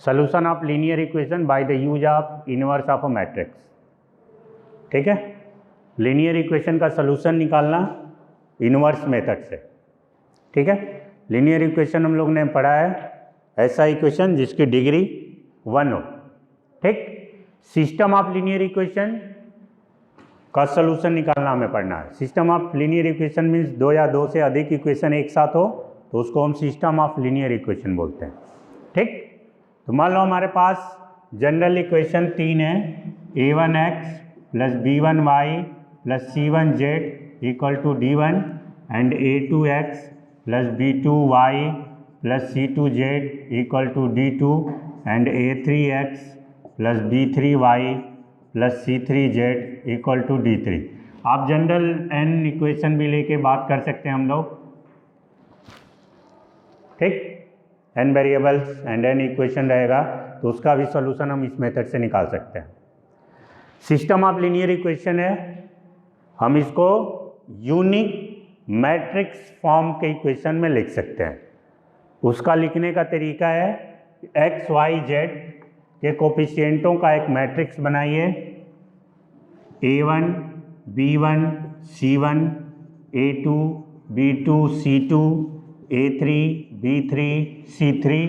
solution of linear equation by the use of inverse of a matrix। ठीक है, linear equation का solution निकालना inverse method से। ठीक है, लीनियर इक्वेशन हम लोग ने पढ़ा है ऐसा इक्वेशन जिसकी डिग्री 1 हो। ठीक, सिस्टम ऑफ लीनियर इक्वेशन का सॉल्यूशन निकालना हमें पढ़ना है। System of linear equation means दो या दो से अधिक इक्वेशन एक साथ हो तो उसको हम सिस्टम ऑफ लीनियर इक्वेशन बोलते हैं। ठीक, तो मान लो हमारे पास जनरल इक्वेशन 3 है, a1x plus b1y plus c1z equal to d1 and a2x plus b2y plus c2z equal to d2 and a3x plus b3y plus c3z equal to d3। आप general n equation भी लेके बात कर सकते हैं हम लोग। ठीक, n variables and n equation रहेगा तो उसका भी सॉल्यूशन हम इस मेथड से निकाल सकते हैं। सिस्टम ऑफ लीनियर इक्वेशन है, हम इसको यूनिक मैट्रिक्स फॉर्म के इक्वेशन में लिख सकते हैं। उसका लिखने का तरीका है एक्स वाई जेड के कोफिशिएंटों का एक मैट्रिक्स बनाइए, a1 b1 c1 a2 b2 c2 a3 b3 c3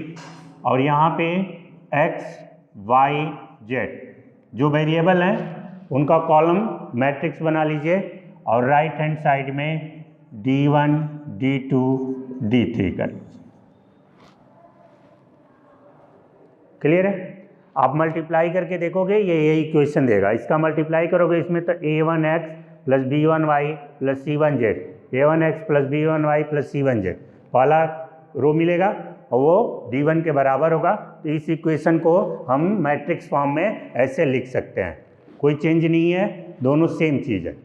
और यहाँ पे x y z जो वेरिएबल हैं उनका कॉलम मैट्रिक्स बना लीजिए और राइट हैंड साइड में d1 d2 d3 कर लीजिए। क्लियर है? आप मल्टीप्लाई करके देखोगे ये इक्वेशन देगा, इसका मल्टीप्लाई करोगे इसमें तो a1x plus b1y plus c1z, a1x plus b1y plus c1z वाला रो मिलेगा और वो d1 के बराबर होगा। तो इस इक्वेशन को हम मैट्रिक्स फॉर्म में ऐसे लिख सकते हैं, कोई चेंज नहीं है, दोनों सेम चीज़ है।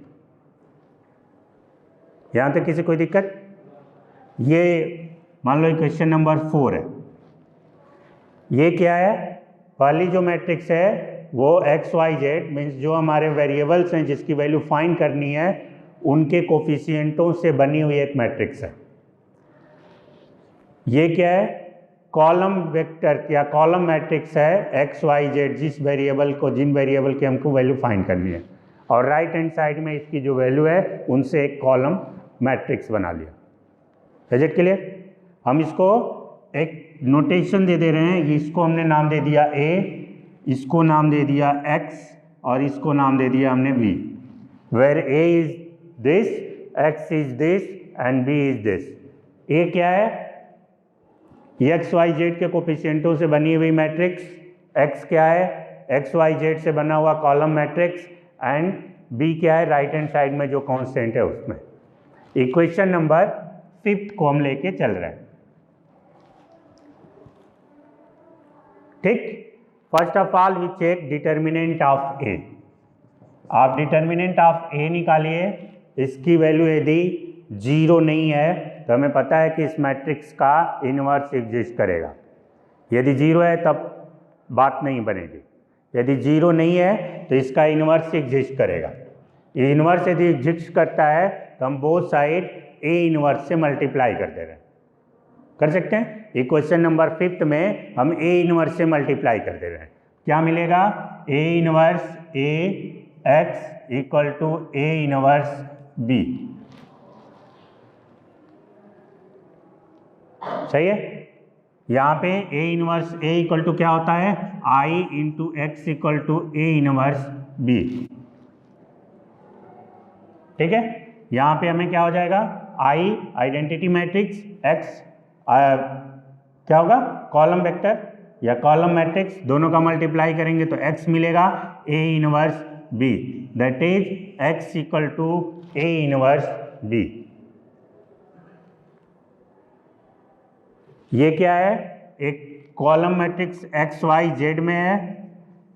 यहाँ तक किसी कोई दिक्कत? ये मान लो इक्वेशन नंबर 4 है। ये क्या है? पहली जो मैट्रिक्स है वो एक्स वाई जेड मीन्स जो हमारे वेरिएबल्स हैं जिसकी वैल्यू फाइंड करनी है उनके कोफिशिएंटों से बनी हुई एक मैट्रिक्स है। ये क्या है? कॉलम वेक्टर या कॉलम मैट्रिक्स है एक्स वाई जेड, जिस वेरिएबल को जिन वेरिएबल की हमको वैल्यू फाइंड करनी है और राइट हैंड साइड में इसकी जो वैल्यू है उनसे एक कॉलम मैट्रिक्स बना लिया। Is it clear? हम इसको एक नोटेशन दे रहे हैं, इसको हमने नाम दे दिया a, इसको नाम दे दिया x और इसको नाम दे दिया हमने b, where a is this, x is this and b is this. a क्या है? एक्स वाई जेड के कोफिशिएंटों से बनी हुई मैट्रिक्स। x क्या है? एक्स वाई जेड से बना हुआ कॉलम मैट्रिक्स एंड b क्या है? राइट हैंड साइड में जो कांस्टेंट है उसमें। इक्वेशन नंबर 5 को हम लेके चल रहे हैं। ठीक, first of all we check determinant of a। आप डिटर्मिनेंट ऑफ a निकालिए, इसकी वैल्यू यदि 0 नहीं है तो हमें पता है कि इस मैट्रिक्स का इन्वर्स एग्जिस्ट करेगा। यदि 0 है तब बात नहीं बनेगी, यदि 0 नहीं है तो इसका इन्वर्स एग्जिस्ट करेगा। ये इन्वर्स यदि एग्जिस्ट करता है तो हम बोथ साइड a इन्वर्स से मल्टीप्लाई कर दे रहे हैं, कर सकते हैं। इक्वेशन नंबर 5 में हम a इन्वर्स से मल्टीप्लाई कर दे रहे हैं। क्या मिलेगा? a inverse a x equal to a inverse b। सही है? यहाँ पे a inverse a equal to क्या होता है? i into x equal to a inverse b। ठीक है, यहाँ पे हमें क्या हो जाएगा? i आइडेंटिटी मैट्रिक्स, x क्या होगा? कॉलम वेक्टर या कॉलम मैट्रिक्स, दोनों का मल्टीप्लाई करेंगे तो x मिलेगा a inverse b, that is x equal to a inverse b। ये क्या है? एक column matrix x y z में है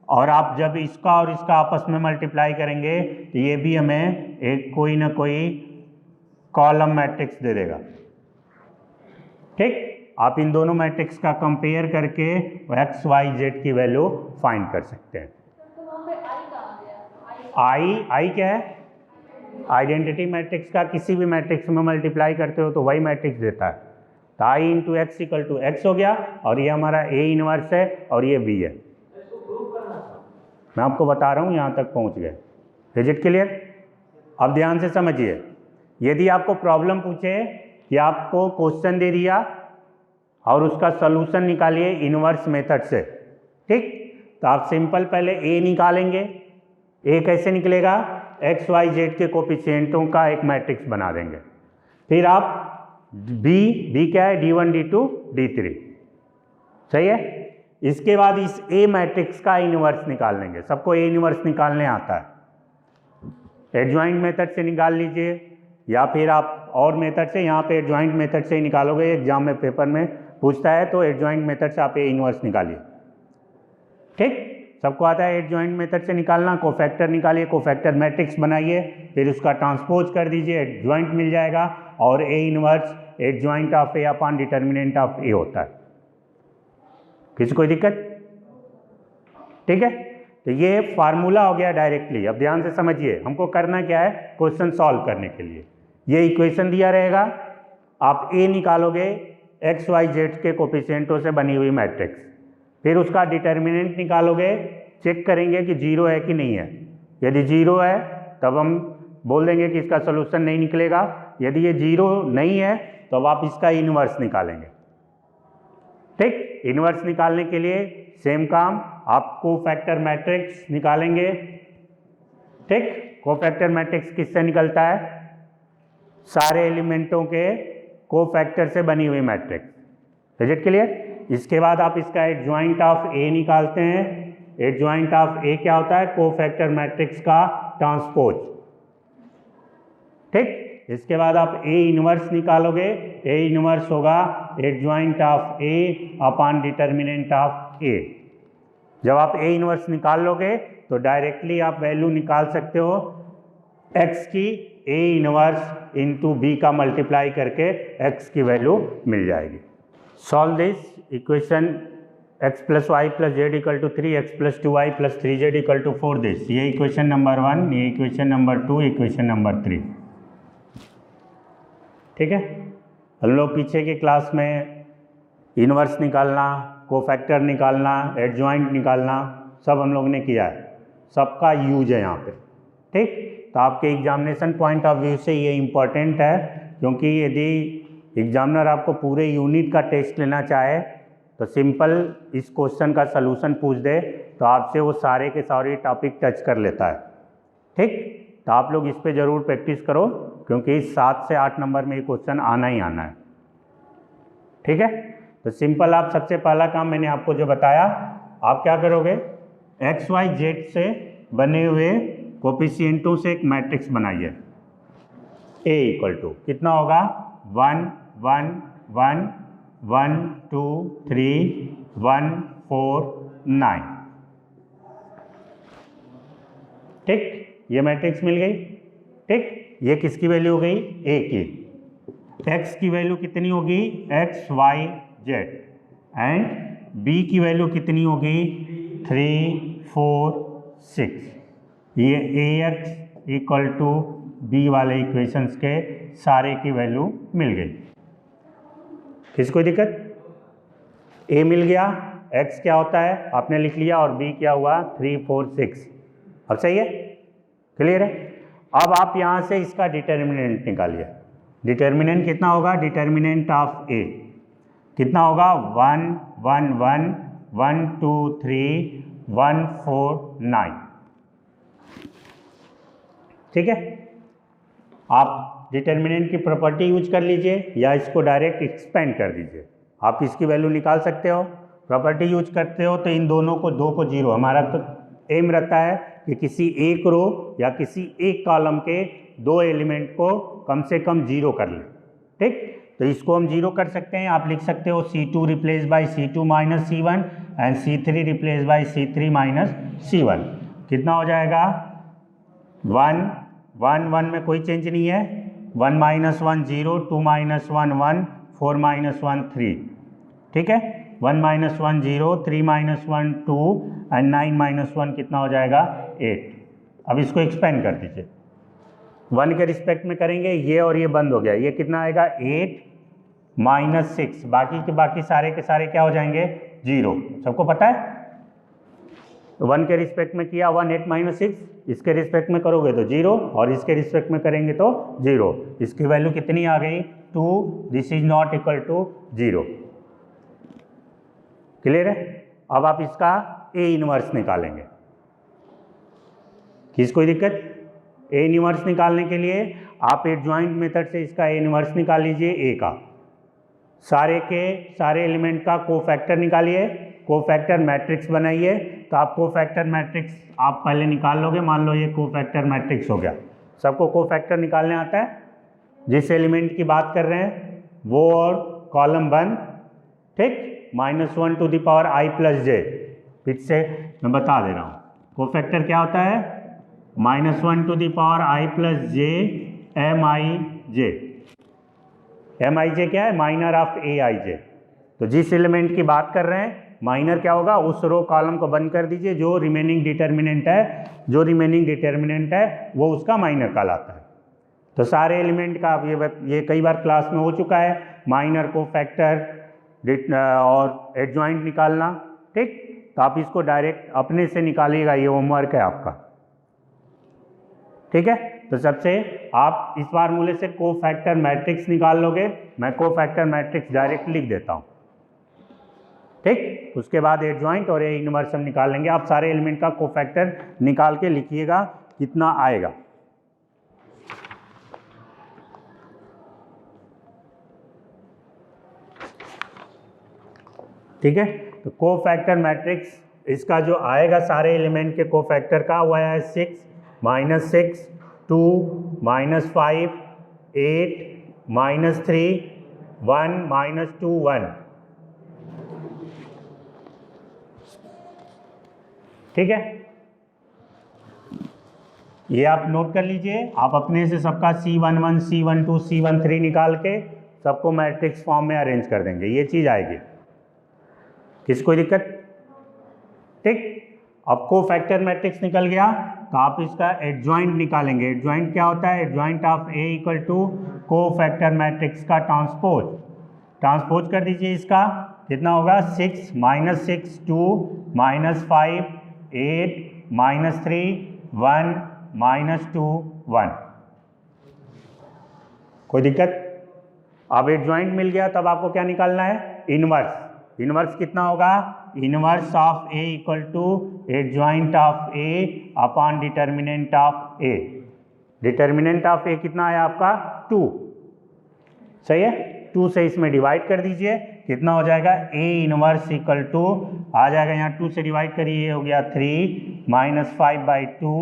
और आप जब इसका और इसका आपस में मल्टीप्लाई करेंगे तो ये भी हमें एक कोई ना कोई कॉलम मैट्रिक्स दे देगा। ठीक, आप इन दोनों मैट्रिक्स का कंपेयर करके एक्स वाई जेड की वैल्यू फाइंड कर सकते हैं। आई क्या है? आइडेंटिटी मैट्रिक्स का किसी भी मैट्रिक्स में मल्टीप्लाई करते हो तो वही मैट्रिक्स देता है। तो I into x equal to X हो गया, और ये हमारा ए इनवर्स है और ये बी है। मैं आपको बता रहा हूँ, यहाँ तक पहुँच गए। Is it clear? अब ध्यान से समझिए, यदि आपको प्रॉब्लम पूछे कि आपको क्वेश्चन दे दिया और उसका सॉल्यूशन निकालिए इनवर्स मेथड से, ठीक, तो आप सिंपल पहले ए निकालेंगे। ए कैसे निकलेगा? एक्स वाई जेड के कोफिशिएंटों का एक मैट्रिक्स बना देंगे। फिर आप बी क्या है? D1 D2 D3, सही है। इसके बाद इस ए मैट्रिक्स का इनवर्स निकाल लेंगे। सबको ए इनवर्स निकालने आता है। एडजॉइंट मेथड से निकाल लीजिए, या फिर आप और मेथड से, यहाँ पे एडजॉइंट मेथड से ही निकालोगे। एग्जाम में पेपर में पूछता है तो एडजॉइंट मेथड से आप ए इनवर्स निकालिए, ठीक। सबको आता है एडजॉइंट मेथड से निकालना। कोफैक्टर निकालिए, कोफैक्टर मैट्रिक्स बनाइए, फिर उसका ट्रांसपोज कर दीजिए, एडजॉइंट मिल जाएगा। और A inverse adjoint of A upon determinant of A होता है। किसी कोई दिक्कत? ठीक है, तो ये फार्मूला हो गया डायरेक्टली। अब ध्यान से समझिए, हमको करना क्या है क्वेश्चन सॉल्व करने के लिए। ये इक्वेशन दिया रहेगा, आप ए निकालोगे एक्स वाई जेड के कोफिशिएंटों से बनी हुई मैट्रिक्स, फिर उसका डिटर्मिनेंट निकालोगे, चेक करेंगे कि जीरो है कि नहीं है। यदि जीरो है तब हम बोल देंगे कि इसका सोल्यूशन नहीं निकलेगा। यदि ये जीरो नहीं है तो अब आप इसका इनवर्स निकालेंगे, ठीक। इनवर्स निकालने के लिए सेम काम, आप कोफैक्टर मैट्रिक्स निकालेंगे, ठीक। कोफैक्टर मैट्रिक्स किससे निकलता है? सारे एलिमेंटों के कोफैक्टर से बनी हुई मैट्रिक्स। Is it clear? इसके बाद आप इसका एडजॉइंट ऑफ ए निकालते हैं। एडजॉइंट ऑफ ए क्या होता है? कोफैक्टर मैट्रिक्स का ट्रांसपोज, ठीक। इसके बाद आप ए इनवर्स निकालोगे। ए इनवर्स होगा adjoint of A upon determinant of A. जब आप ए इनवर्स निकाल लोगे तो डायरेक्टली आप वैल्यू निकाल सकते हो एक्स की, ए इनवर्स इंटू बी का मल्टीप्लाई करके एक्स की वैल्यू मिल जाएगी। Solve this equation x plus y plus z equal to 3x plus 2y plus 3z equal to 4 this. ये इक्वेशन नंबर 1, ये इक्वेशन नंबर 2, इक्वेशन नंबर 3, ठीक है। हम लोग पीछे के क्लास में इनवर्स निकालना, कोफैक्टर निकालना, एडजॉइंट निकालना सब हम लोग ने किया है, सबका यूज है यहाँ पे, ठीक। तो आपके एग्जामिनेशन पॉइंट ऑफ व्यू से ये इम्पॉर्टेंट है, क्योंकि यदि एग्जामिनर आपको पूरे यूनिट का टेस्ट लेना चाहे तो सिंपल इस क्वेश्चन का सलूशन पूछ दे तो आपसे वो सारे के सारे टॉपिक टच कर लेता है, ठीक। तो आप लोग इस पे ज़रूर प्रैक्टिस करो, क्योंकि 7 से 8 नंबर में ये क्वेश्चन आना ही आना है, ठीक है। तो सिंपल आप सबसे पहला काम मैंने आपको जो बताया, आप क्या करोगे, एक्स वाई जेड से बने हुए कोफिशिएंटों से एक मैट्रिक्स बनाइए। ए इक्वल टू कितना होगा? 1 1 1 1 2 3 1 4 9, ठीक। ये मैट्रिक्स मिल गई, ठीक। ये किसकी वैल्यू हो गई? ए की। एक्स की वैल्यू कितनी होगी? X y z. And b की वैल्यू कितनी होगी? 3 4 6। ये a x equal to b वाले इक्वेशंस के सारे की वैल्यू मिल गई। किसी कोई दिक्कत? ए मिल गया, एक्स क्या होता है आपने लिख लिया, और बी क्या हुआ? 3 4 6। अब सही है, क्लियर है। अब आप यहाँ से इसका डिटर्मिनेंट निकालिए। डिटर्मिनेंट कितना होगा? डिटर्मिनेंट ऑफ ए कितना होगा? 1 1 1 1 2 3 1 4 9, ठीक है। आप डिटर्मिनेंट की प्रॉपर्टी यूज कर लीजिए या इसको डायरेक्ट एक्सपेंड कर दीजिए। आप इसकी वैल्यू निकाल सकते हो। प्रॉपर्टी यूज करते हो तो इन दोनों को, दो को जीरो, हमारा तो एम रहता है कि किसी एक रो या किसी एक कॉलम के दो एलिमेंट को कम से कम जीरो कर लें, ठीक। तो इसको हम जीरो कर सकते हैं। आप लिख सकते हो C2 replace by C2 minus C1 and C3 replace by C3 minus C1। कितना हो जाएगा? 1 1 1 में कोई चेंज नहीं है। 1 माइनस 1 0, 2 माइनस 1 1, 4 माइनस 1 3, ठीक है। 1 माइनस 1 0, 3 माइनस 1 2 एंड 9 माइनस 1 कितना हो जाएगा? 8। अब इसको एक्सपेंड कर दीजिए, 1 के रिस्पेक्ट में करेंगे, ये और ये बंद हो गया, ये कितना आएगा? 8 -6, बाकी के बाकी सारे के सारे क्या हो जाएंगे 0। सबको पता है 1 के रिस्पेक्ट में किया 1 8 -6, इसके रिस्पेक्ट में करोगे तो 0 और इसके रिस्पेक्ट में करेंगे तो 0। इसकी वैल्यू कितनी आ गई 2, this is not equal to 0। Clear है। अब आप इसका ए इनवर्स निकालेंगे। किस कोई दिक्कत। ए इनवर्स निकालने के लिए आप एडजॉइंट मेथड से इसका ए इनवर्स निकाल लीजिए। ए का सारे के सारे एलिमेंट का कोफैक्टर निकालिए, कोफैक्टर मैट्रिक्स बनाइए। तो आप कोफैक्टर मैट्रिक्स आप पहले निकाल लोगे। मान लो ये कोफैक्टर मैट्रिक्स हो गया। सबको कोफैक्टर निकालने आता है। जिस एलिमेंट की बात कर रहे हैं वो और कॉलम 1, ठीक, -1 to the power i plus J. फिर से मैं बता दे रहा हूँ कोफैक्टर क्या होता है, -1 to the power i plus j MIJ। MIJ क्या है, माइनर ऑफ AIJ। तो जिस एलिमेंट की बात कर रहे हैं माइनर क्या होगा, उस रो कॉलम को बंद कर दीजिए। जो रिमेनिंग डिटर्मिनेंट है वो उसका माइनर कहलाता है। तो सारे एलिमेंट का अब ये कई बार क्लास में हो चुका है, माइनर को फैक्टर और एडजॉइंट निकालना, ठीक। तो आप इसको डायरेक्ट अपने से निकालिएगा, ये होमवर्क है आपका, ठीक है। तो सबसे आप इस फार्मूले से कोफैक्टर मैट्रिक्स निकाल लोगे। मैं कोफैक्टर मैट्रिक्स डायरेक्ट लिख देता हूँ, ठीक। उसके बाद एडजॉइंट और ए इनवर्स हम निकाल लेंगे। आप सारे एलिमेंट का कोफैक्टर निकाल के लिखिएगा कितना आएगा। ठीक है। तो कोफैक्टर मैट्रिक्स इसका जो आएगा सारे एलिमेंट के कोफैक्टर का वो है 6, -6, 2, -5, 8, -3, 1, -2, 1। ठीक है, ये आप नोट कर लीजिए। आप अपने से सबका C11, C12, C13 निकाल के सबको मैट्रिक्स फॉर्म में अरेंज कर देंगे। ये चीज़ आएगी, किसी कोई दिक्कत, ठीक। अब कोफैक्टर मैट्रिक्स निकल गया तो आप इसका एडजॉइंट निकालेंगे। एडजॉइंट क्या होता है, adjoint of A equal to cofactor matrix का ट्रांसपोज कर दीजिए। इसका कितना होगा 6, -6, 2, -5, 8, -3, 1, -2, 1। कोई दिक्कत। अब एडजॉइंट मिल गया तब आपको क्या निकालना है, इनवर्स। इनवर्स कितना होगा, inverse of A equal to adjoint of A upon determinant of A। Determinant of A कितना है आपका 2, सही है। 2 से इसमें डिवाइड कर दीजिए, कितना हो जाएगा A इनवर्स इक्वल टू आ जाएगा, यहाँ 2 से डिवाइड करिए, हो गया 3, -5/2,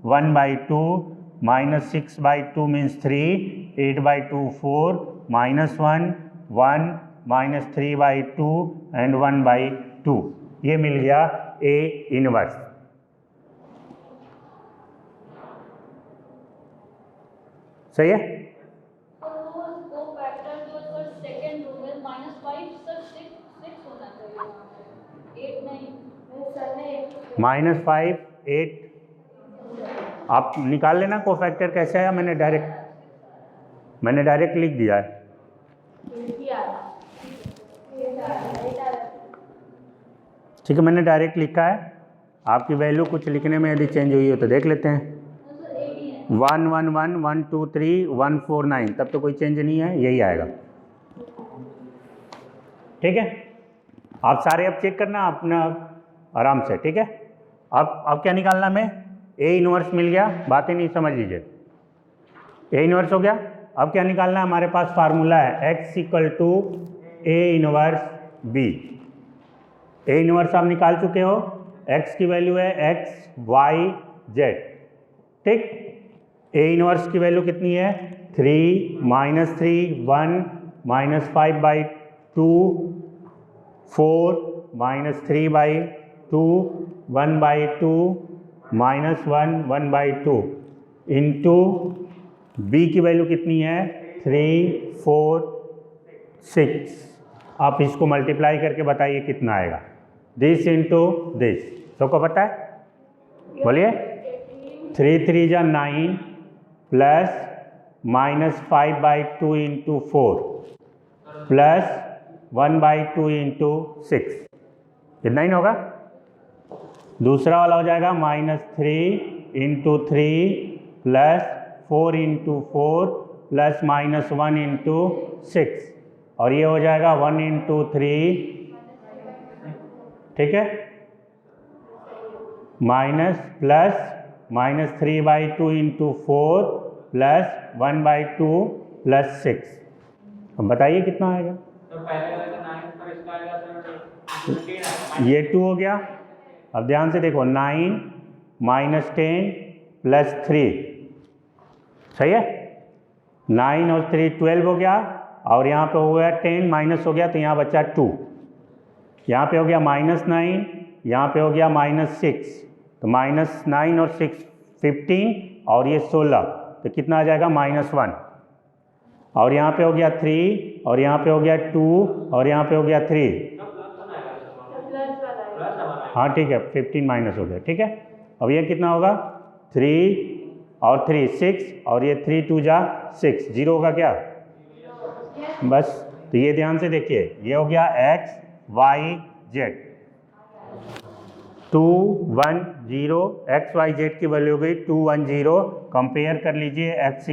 1/2, -6/2 मीन्स 3, 8/2 4, -1, 1, -3/2 एंड 1/2। ये मिल गया A इनवर्स। सही है। -5, 8 आप निकाल लेना कोफैक्टर कैसे है। मैंने डायरेक्ट लिख दिया है। ठीक है, मैंने डायरेक्ट लिखा है। आपकी वैल्यू कुछ लिखने में यदि चेंज हुई हो तो देख लेते हैं। 1 1 1 1 2 3 1 4 9, तब तो कोई चेंज नहीं है, यही आएगा। ठीक है, आप सारे अब चेक करना अपना आराम से, ठीक है। अब क्या निकालना में, ए इनवर्स मिल गया, बातें नहीं समझ लीजिए। ए इनवर्स हो गया। अब क्या निकालना है, हमारे पास फार्मूला है x equal to a inverse b. A inverse आप निकाल चुके हो, x की वैल्यू है x y z, ठीक। ए इनवर्स की वैल्यू कितनी है 3, -3, 1, -5/2, 4, -3/2, 1/2, -1, 1/2 इंटू बी की वैल्यू कितनी है 3, 4, 6। आप इसको मल्टीप्लाई करके बताइए कितना आएगा। दिस इंटू दिस, सबको पता है, बोलिए। 3 3 जा 9 प्लस -5/2 इंटू 4, प्लस 1/2 इंटू 6, इतना ही ना होगा। दूसरा वाला हो जाएगा -3 into 3 plus 4 into 4 plus -1 into 6, और ये हो जाएगा 1 इंटू 3, ठीक है, प्लस -3/2 इंटू 4 प्लस 1/2 प्लस 6। अब बताइए कितना आएगा। तो पहले वाला का 9 पर इसका आएगा सर ये 2 हो गया। अब ध्यान से देखो, 9 - 10 प्लस 3, सही है। 9 और 3 12 हो गया, और यहाँ पे हो गया 10 माइनस हो गया तो यहाँ बचा 2, यहाँ पे हो गया -9, यहाँ पे हो गया -6, तो -9 और 6 15, और ये 16, तो कितना आ जाएगा -1, और यहाँ पे हो गया 3, और यहाँ पे हो गया 2, और यहाँ पे हो गया 3, हाँ ठीक है, 15 माइनस हो गया, ठीक है। अब ये कितना होगा, 3 और 3 6, और ये 3 2 जा 6, 0 होगा क्या, बस। तो ये ध्यान से देखिए, ये हो गया x y z, 2 1 0, x y z की वैल्यू हो गई 2 1 0। कंपेयर कर लीजिए, x =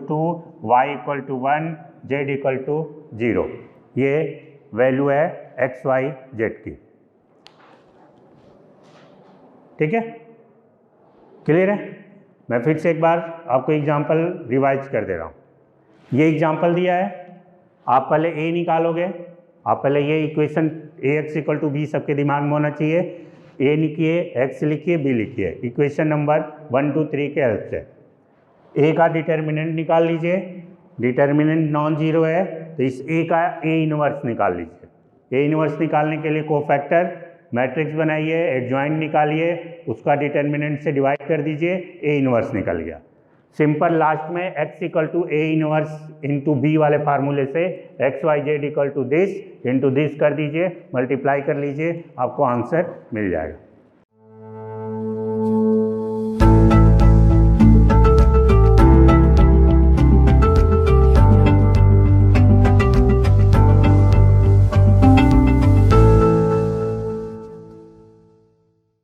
2, y = 1, z = 0। ये वैल्यू है x y z की, ठीक है, क्लियर है। मैं फिर से एक बार आपको एग्जांपल रिवाइज कर दे रहा हूँ। ये एग्जांपल दिया है, आप पहले a निकालोगे। आप पहले ये इक्वेशन ax = b सबके दिमाग में होना चाहिए। a लिखिए, x लिखिए, b लिखिए, इक्वेशन नंबर 1 2 3 के हेल्प से a का डिटर्मिनेंट निकाल लीजिए। डिटर्मिनेंट नॉन जीरो है तो इस a का a इनवर्स निकाल लीजिए। a इनवर्स निकालने के लिए कोफैक्टर मैट्रिक्स बनाइए, एडजॉइंट निकालिए, उसका डिटर्मिनेंट से डिवाइड कर दीजिए, a इनवर्स निकल गया। सिंपल लास्ट में x = a inverse into b वाले फार्मूले से x y z = this into this कर दीजिए, मल्टीप्लाई कर लीजिए, आपको आंसर मिल जाएगा।